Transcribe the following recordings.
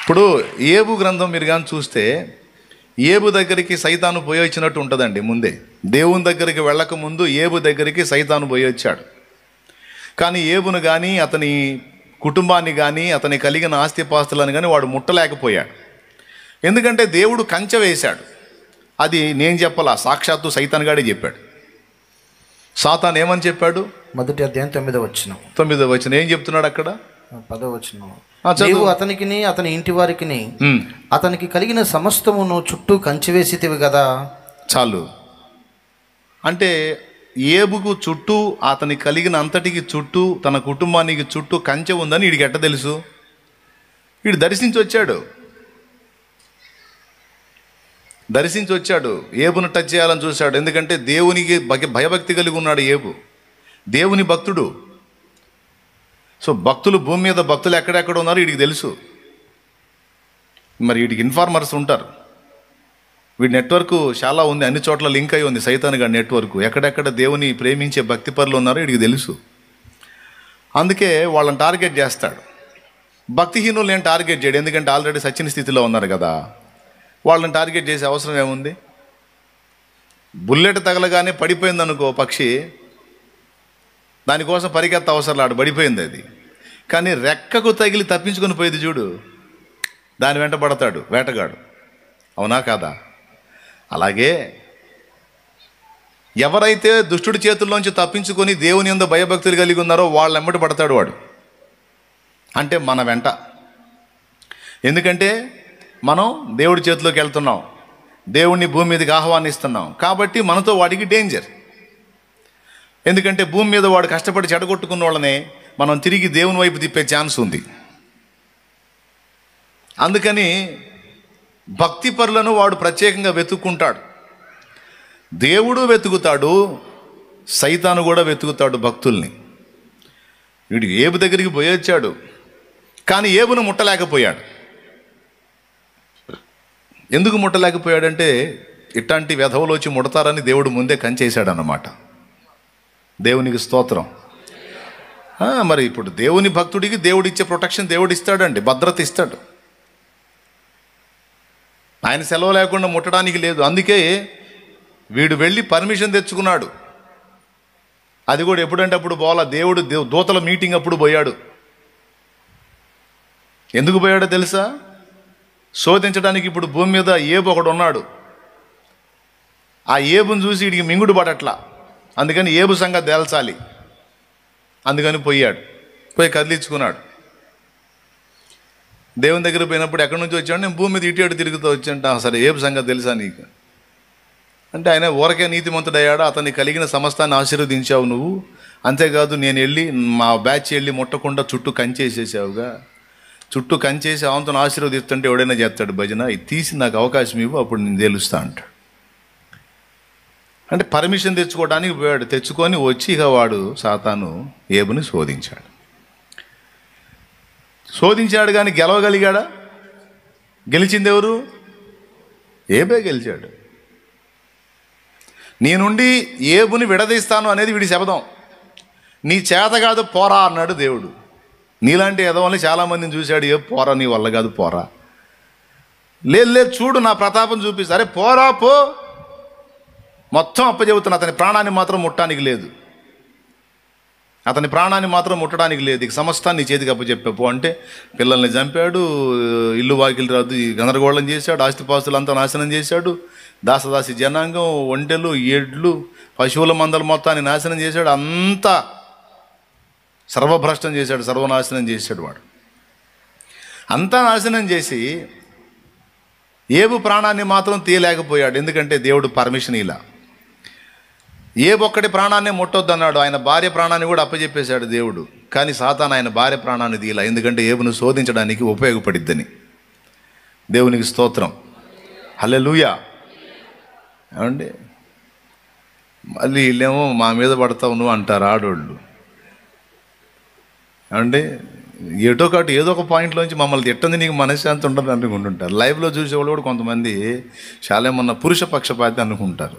ఇప్పుడు ఏబు గ్రంథం మీరు కానీ చూస్తే ఏబు దగ్గరికి సైతాను పోయి వచ్చినట్టు ఉంటుందండి. ముందే దేవుని దగ్గరికి వెళ్ళక ముందు ఏబు దగ్గరికి సైతాను పోయి వచ్చాడు. కానీ ఏబును కానీ అతని కుటుంబాన్ని కానీ అతని కలిగిన ఆస్తిపాస్తులను కానీ వాడు ముట్టలేకపోయాడు. ఎందుకంటే దేవుడు కంచె వేశాడు. అది నేను చెప్పలా, సాక్షాత్తు సైతాన్ గాడే చెప్పాడు. సాతాన్ ఏమని చెప్పాడు? మొదటి అధ్యాయం 9వ వచనం. 9వ వచనం ఏం చెప్తున్నాడు అక్కడ? 10వ వచనం. నీవు అతనికిని అతని ఇంటి వారికిని అతనికి కలిగిన సమస్తమును చుట్టూ కంచె వేసితివి కదా. చాలు. అంటే ఏబుకు చుట్టూ, అతని కలిగిన అంతటికి చుట్టూ, తన కుటుంబానికి చుట్టూ కంచె ఉందని వీడికి ఎట్ట తెలుసు? వీడు దర్శించి వచ్చాడు. ఏబును టచ్ చేయాలని చూశాడు. ఎందుకంటే దేవునికి భయభక్తి కలిగి ఉన్నాడు ఏబు, దేవుని భక్తుడు. సో భక్తులు, భూమి మీద భక్తులు ఎక్కడెక్కడ ఉన్నారో వీడికి తెలుసు. మరి వీడికి ఇన్ఫార్మర్స్ ఉంటారు. వీడి నెట్వర్క్ చాలా ఉంది, అన్ని చోట్ల లింక్ అయి ఉంది సైతాన్ గారి నెట్వర్క్. ఎక్కడెక్కడ దేవుని ప్రేమించే భక్తి పరులు ఉన్నారో వీడికి తెలుసు. అందుకే వాళ్ళని టార్గెట్ చేస్తాడు. భక్తిహీనులు ఏం టార్గెట్ చేయడు, ఎందుకంటే ఆల్రెడీ సచిన స్థితిలో ఉన్నారు కదా. వాళ్ళని టార్గెట్ చేసే అవసరం ఏముంది? బుల్లెట్ తగలగానే పడిపోయింది అనుకో పక్షి, దానికోసం పరిగెత్త అవసరం లాడు, పడిపోయింది అది. కానీ రెక్కకు తగిలి తప్పించుకొని పోయేది చూడు, దాని వెంట పడతాడు వేటగాడు. అవునా కాదా? అలాగే ఎవరైతే దుష్టుడి చేతుల్లోంచి తప్పించుకొని దేవుని యందు భయభక్తులు కలిగి ఉన్నారో వాళ్ళ వెంబడి పడతాడు వాడు. అంటే మన వెంట. ఎందుకంటే మనం దేవుడి చేతిలోకి వెళ్తున్నాం, దేవుణ్ణి భూమి మీదకి ఆహ్వానిస్తున్నాం. కాబట్టి మనతో వాడికి డేంజర్. ఎందుకంటే భూమి మీద వాడు కష్టపడి చెడగొట్టుకున్న వాళ్ళనే మనం తిరిగి దేవుని వైపు తిప్పే ఛాన్స్ ఉంది. అందుకని భక్తి పరులను వాడు ప్రత్యేకంగా వెతుక్కుంటాడు. దేవుడు వెతుకుతాడు, సైతాను కూడా వెతుకుతాడు భక్తుల్ని. వీడు ఏబు దగ్గరికి పోయి వచ్చాడు, కానీ ఏబును ముట్టలేకపోయాడు. ఎందుకు ముట్టలేకపోయాడంటే ఇట్లాంటి వెధవలు వచ్చి ముడతారని దేవుడు ముందే కంచేశాడు అన్నమాట. దేవునికి స్తోత్రం. మరి ఇప్పుడు దేవుని భక్తుడికి దేవుడు ఇచ్చే ప్రొటెక్షన్ దేవుడు ఇస్తాడండి, భద్రత ఇస్తాడు. ఆయన సెలవు లేకుండా ముట్టడానికి లేదు. అందుకే వీడు వెళ్ళి పర్మిషన్ తెచ్చుకున్నాడు. అది కూడా ఎప్పుడంటే అప్పుడు పోలా, దేవుడు దూతల మీటింగ్ అప్పుడు పోయాడు. ఎందుకు పోయాడో తెలుసా? శోధించడానికి. ఇప్పుడు భూమి మీద ఏబు ఒకడు ఉన్నాడు. ఆ ఏబుని చూసి వీడికి మింగుడు పడట్లా, అందుకని ఏబు సంగతి తేల్చాలి. అందుకని పోయి కదిలించుకున్నాడు. దేవుని దగ్గర పోయినప్పుడు ఎక్కడి నుంచి వచ్చాడు? నేను భూమి మీద ఇటు తిరుగుతూ వచ్చాంట. సరే, ఏబు సంగతి తెలుసా నీకు అంటే? ఆయన ఊరకే నీతిమంతుడయ్యాడు, అతన్ని కలిగిన సమస్తాన్ని ఆశీర్వదించావు నువ్వు. అంతేకాదు నేను వెళ్ళి మా బ్యాచ్ వెళ్ళి ముట్టకుండా చుట్టూ కంచేసేసావుగా. చుట్టూ కంచేసి అవంతను ఆశీర్వదిస్తుంటే ఎవడైనా చేస్తాడు భజన. ఇది తీసి నాకు అవకాశం ఇవ్వు, అప్పుడు నేను తెలుస్తా అంటాడు. అంటే పర్మిషన్ తెచ్చుకోవడానికి పోయాడు. తెచ్చుకొని వచ్చి ఇక వాడు సాతాను ఏబుని శోధించాడు కానీ గెలవగలిగాడా? గెలిచింది ఎవరు? ఏబే గెలిచాడు. నీ నుండి ఏబుని విడదీస్తాను అనేది వీడి శపథం. నీ చేత కాదు పోరా అన్నాడు దేవుడు. నీలాంటి ఎదవల్ని చాలామందిని చూశాడు. ఏ పోరా, నీ వల్ల కాదు పోరా. లేదు చూడు నా ప్రతాపం చూపిస్తా. అరే పోరా పో, మొత్తం అప్పచెబుతున్నా. అతని ప్రాణాన్ని మాత్రం ముట్టడానికి లేదు, అతని ప్రాణాన్ని మాత్రం ముట్టడానికి లేదు. ఇక సమస్తాన్ని నీ చేతికి అప్పచెప్పావు అంటే పిల్లల్ని చంపాడు, ఇల్లు వాకిలు రాదు గందరగోళం చేశాడు, ఆస్తిపాస్తులంతా నాశనం చేశాడు, దాసదాసి జనాంగం, ఒంటెలు, ఎడ్లు, పశువుల మందలు మొత్తాన్ని నాశనం చేశాడు. అంతా సర్వభ్రష్టం చేశాడు, సర్వనాశనం చేశాడు వాడు. అంతా నాశనం చేసి ఏబు ప్రాణాన్ని మాత్రం తీయలేకపోయాడు. ఎందుకంటే దేవుడు పర్మిషన్ ఇలా. ఏబొక్కడి ప్రాణాన్ని ముట్టొద్దన్నాడు. ఆయన భార్య ప్రాణాన్ని కూడా అప్పచెప్పేశాడు దేవుడు. కానీ సాతాను ఆయన భార్య ప్రాణాన్ని తీయలా, ఎందుకంటే ఏబును శోధించడానికి ఉపయోగపడిద్దని. దేవునికి స్తోత్రం. హల్లెలూయా. ఏమండి, మళ్ళీ వీళ్ళేమో మా మీద పడతావు నువ్వు అంటారు ఆడోళ్ళు. ఏమండి, ఏదో ఒక పాయింట్లోంచి మమ్మల్ని తిట్టంది నీకు మనశ్శాంతి ఉండదు అనుకుంటుంటారు. లైవ్లో చూసేవాళ్ళు కూడా కొంతమంది చాలా ఏమన్నా పురుష పక్షపాతి అనుకుంటారు.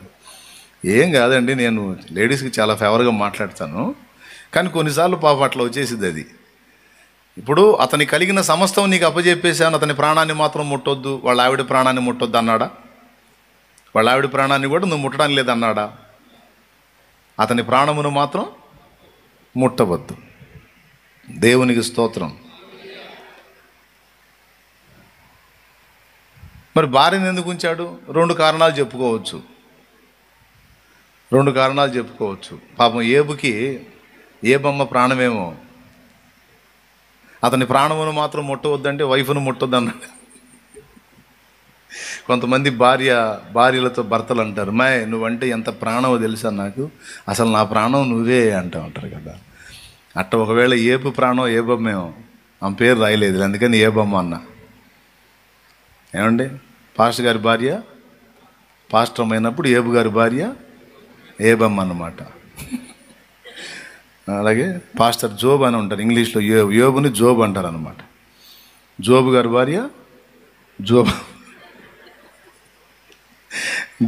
ఏం కాదండి, నేను లేడీస్కి చాలా ఫేవర్గా మాట్లాడతాను, కానీ కొన్నిసార్లు పాపం అట్లా వచ్చేసింది. అది ఇప్పుడు అతని కలిగిన సమస్తం నీకు అప్పజెప్పేశాను, అతని ప్రాణాన్ని మాత్రం ముట్టొద్దు, వాళ్ళ ఆవిడ ప్రాణాన్ని ముట్టొద్దు అన్నాడా? వాళ్ళ ఆవిడ ప్రాణాన్ని కూడా నువ్వు ముట్టడానికి లేదన్నాడా? అతని ప్రాణమును మాత్రం ముట్టవద్దు. దేవునికి స్తోత్రం. మరి భార్యను ఎందుకు ఉంచాడు? రెండు కారణాలు చెప్పుకోవచ్చు. పాపం ఏబుకి ఏబమ్మ ప్రాణమేమో, అతని ప్రాణమును మాత్రం ముట్టవద్దంటే వైఫ్ను ముట్టొద్దు అన్నాడు. కొంతమంది భార్యలతో భర్తలు అంటారు, నువ్వంటే ఎంత ప్రాణమో తెలుసా నాకు, అసలు నా ప్రాణం నువ్వే అంటూ ఉంటారు కదా. అట్ట ఒకవేళ ఏబు ప్రాణం ఏబమ్మేమో, ఆమె పేరు రాయలేదు అందుకని ఏబమ్మ అన్న. ఏమండి, పాస్టర్ గారి భార్య పాస్టర్ అయినప్పుడు ఏబు గారి భార్య ఏబమ్మ అన్నమాట. అలాగే పాస్టర్ జోబ్ అని ఉంటారు, ఇంగ్లీష్లో యోబుని జోబ్ అంటారు అనమాట. జోబు గారి భార్య జోబ్.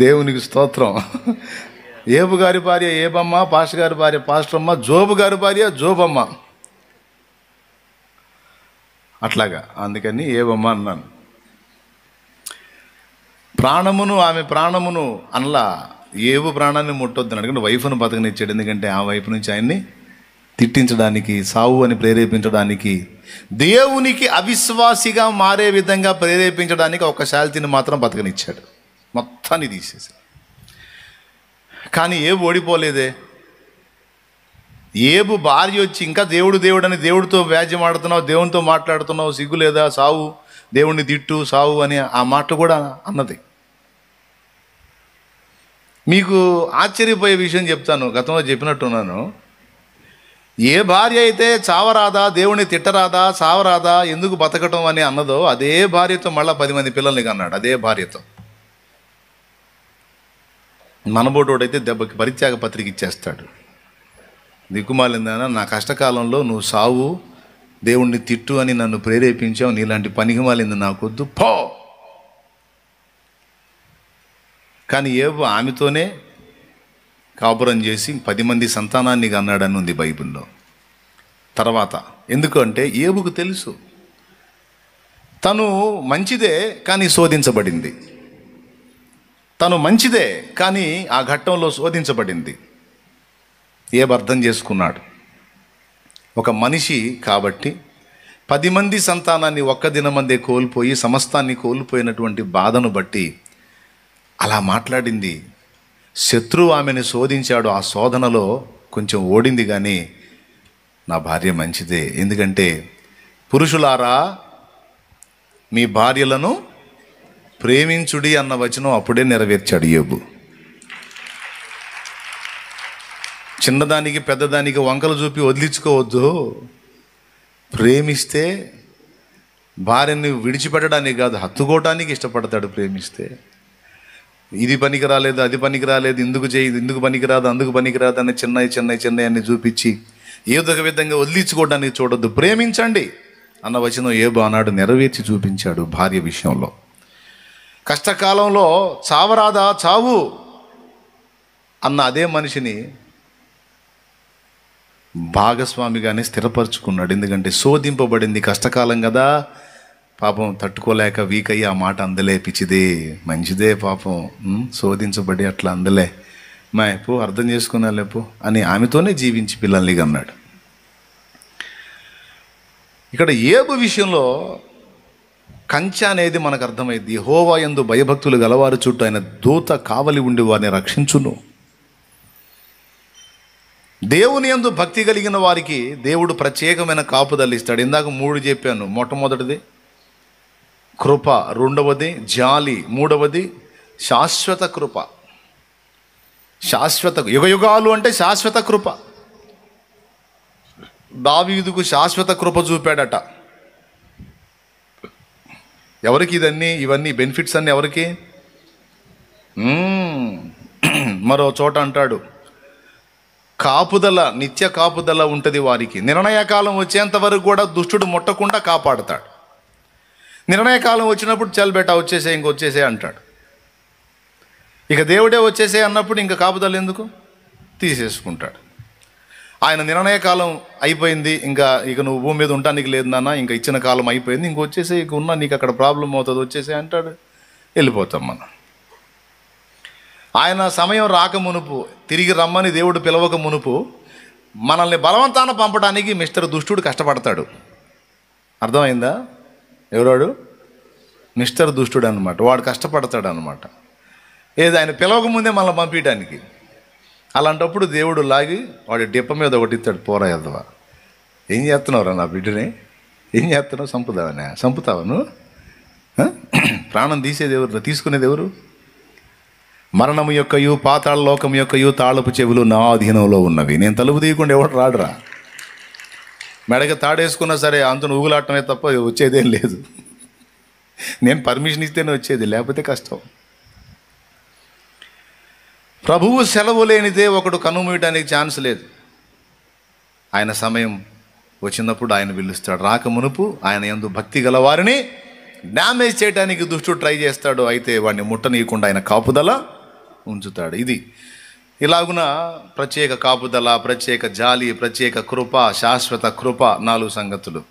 దేవునికి స్తోత్రం. ఏబు గారి భార్య ఏబమ్మ, పాస్టర్ గారి భార్య పాస్టరమ్మ, జోబు గారి భార్య జోబమ్మ. అట్లాగా, అందుకని ఏబమ్మ అన్నాను. ఆమె ప్రాణమును అనలా, ఏబు ప్రాణాన్ని ముట్టొద్దు అన్నాడు. వైఫ్ను బతకనిచ్చాడు, ఎందుకంటే ఆ వైపు నుంచి ఆయన్ని తిట్టించడానికి, సావు అని ప్రేరేపించడానికి, దేవునికి అవిశ్వాసిగా మారే విధంగా ప్రేరేపించడానికి ఒక శాల్తీని మాత్రం బతకనిచ్చాడు, మొత్తాన్ని తీసేశాడు. కానీ ఏబు ఓడిపోలేదే. ఏబు భార్య వచ్చి ఇంకా దేవుడు అని దేవుడితో వ్యాజ్యం ఆడుతున్నావు, దేవునితో మాట్లాడుతున్నావు, సిగ్గు లేదా, సావు, దేవుణ్ణి తిట్టు, సావు అని ఆ మాట కూడా అన్నది. మీకు ఆశ్చర్యపోయే విషయం చెప్తాను, గతంలో చెప్పినట్టున్నాను. ఏ భార్య అయితే చావరాదా, దేవుణ్ణి తిట్టరాదా, సావరాదా, ఎందుకు బతకటం అని అన్నదో అదే భార్యతో మళ్ళీ 10 మంది పిల్లల్ని కన్నాడు. అదే భార్యతో. మనబోటోడైతే దెబ్బకి పరిత్యాగ పత్రిక ఇచ్చేస్తాడు. దిక్కుమాలిందనా, నా కష్టకాలంలో నువ్వు సావు, దేవుణ్ణి తిట్టు అని నన్ను ప్రేరేపించావు, నీలాంటి పనికి మాలింది నాకొద్దు, పో. కానీ ఏబు ఆమెతోనే కాపురం చేసి 10 మంది సంతానాన్ని కన్నాడని ఉంది బైబిల్లో. తర్వాత ఎందుకంటే ఏబుకు తెలుసు తను మంచిదే కానీ శోధించబడింది, తను మంచిదే కానీ ఆ ఘట్టంలో శోధించబడింది. ఏబు అర్థం చేసుకున్నాడు, ఒక మనిషి కాబట్టి 10 మంది సంతానాన్ని ఒక్క దినమందే కోల్పోయి సమస్తాన్ని కోల్పోయినటువంటి బాధను బట్టి అలా మాట్లాడింది. శత్రువు ఆమెను శోధించాడు, ఆ శోధనలో కొంచెం ఓడింది, కానీ నా భార్య మంచిదే. ఎందుకంటే పురుషులారా మీ భార్యలను ప్రేమించుడి అన్న వచనం అప్పుడే నెరవేర్చాడు యోబు. చిన్నదానికి పెద్దదానికి వంకలు చూపి వదిలించుకోవద్దు. ప్రేమిస్తే భార్యని విడిచిపెట్టడానికి కాదు, హత్తుకోవటానికి ఇష్టపడతాడు. ప్రేమిస్తే ఇది పనికి రాలేదు, అది పనికి రాలేదు, ఇందుకు పనికిరాదు, అందుకు పనికిరాదు అని చిన్నవి అన్ని చూపించి ఏదో ఒక విధంగా వదిలించుకోవడానికి చూడొద్దు. ప్రేమించండి అన్న వచనం యోబు ఆనాడు నెరవేర్చి చూపించాడు భార్య విషయంలో. కష్టకాలంలో చావరాదా, చావు అన్న అదే మనిషిని భాగస్వామిగానే స్థిరపరచుకున్నాడు. ఎందుకంటే శోధింపబడింది, కష్టకాలం కదా, పాపం తట్టుకోలేక వీక్ అయ్యి ఆ మాట అందలే, పిచ్చిదే, మంచిదే, పాపం శోధించబడి అట్లా అందలే, పో అర్థం చేసుకున్నా లేపో అని ఆమెతోనే జీవించి పిల్లల్ని అన్నాడు. ఇక్కడ యోబు విషయంలో కంచె అనేది మనకు అర్థమైంది. యెహోవా యందు భయభక్తులు గలవారి చుట్టూ ఆయన దూత కావలి ఉండి వారిని రక్షించును. దేవుని యందు భక్తి కలిగిన వారికి దేవుడు ప్రత్యేకమైన కాపుదలు ఇస్తాడు. ఇందాక 3 చెప్పాను. మొట్టమొదటిది కృప, రెండవది జాలి, మూడవది శాశ్వత కృప. శాశ్వత యుగయుగాలు అంటే శాశ్వత కృప. దావీదుకు శాశ్వత కృప చూపాడట. ఎవరికి ఇవన్నీ బెనిఫిట్స్ అన్నీ ఎవరికి? మరో చోట అంటాడు, కాపుదల, నిత్య కాపుదల ఉంటుంది వారికి. నిర్ణయకాలం వచ్చేంత వరకు కూడా దుష్టుడు ముట్టకుండా కాపాడుతాడు. నిర్ణయకాలం వచ్చినప్పుడు చల్బెట్టా ఇంకొచ్చేసే అంటాడు. ఇక దేవుడే వచ్చేసే అన్నప్పుడు ఇంకా కాపుదల ఎందుకు, తీసేసుకుంటాడు. ఆయన నిర్ణయ కాలం అయిపోయింది, ఇక నువ్వు భూమి మీద ఉండటానికి లేదు నాన్న, ఇంకా ఇచ్చిన కాలం అయిపోయింది, ఇంక వచ్చేసి ఇక ఉన్నా నీకు అక్కడ ప్రాబ్లం అవుతుంది, వచ్చేసి అంటాడు. వెళ్ళిపోతాం మనం. ఆయన సమయం రాక మునుపు, తిరిగి రమ్మని దేవుడు పిలవక మునుపు మనల్ని బలవంతాన పంపడానికి మిస్టర్ దుష్టుడు కష్టపడతాడు. అర్థమైందా? ఎవరాడు? మిస్టర్ దుష్టుడు అనమాట. వాడు కష్టపడతాడు అనమాట. ఏది ఆయన పిలవక ముందే మనల్ని పంపించడానికి. అలాంటప్పుడు దేవుడు లాగి వాడి డిప్ప మీద ఒకటి ఇస్తాడు, పోరా ఎద్దవా, ఏం చేస్తున్నావురా నా బిడ్డని, ఏం చేస్తున్నావు, చంపుతావా నువ్వు? ప్రాణం తీసేది ఎవరు, తీసుకునేది ఎవరు? మరణము యొక్కయు పాతాళ లోకం యొక్కయు తాళపు చెవులు నా అధీనంలో ఉన్నవి, నేను తలుపు తీయకుండా ఎవడు రాడురా. మెడకి తాడేసుకున్నా సరే అంతను ఊగులాటమే తప్ప వచ్చేదేం లేదు. నేను పర్మిషన్ ఇస్తేనే వచ్చేది, లేకపోతే కష్టం. ప్రభువు సెలవు లేనిదే ఒకడు కనుమూయడానికి ఛాన్స్ లేదు. ఆయన సమయం వచ్చినప్పుడు ఆయన పిలుస్తాడు. రాక మునుపు ఆయన యందు భక్తి గల వారిని డ్యామేజ్ చేయడానికి దుష్టుడు ట్రై చేస్తాడు. అయితే వాడిని ముట్టనీయకుండా ఆయన కాపుదల ఉంచుతాడు. ఇది ఇలాగున ప్రత్యేక కాపుదల, ప్రత్యేక జాలి, ప్రత్యేక కృప, శాశ్వత కృప, 4 సంగతులు.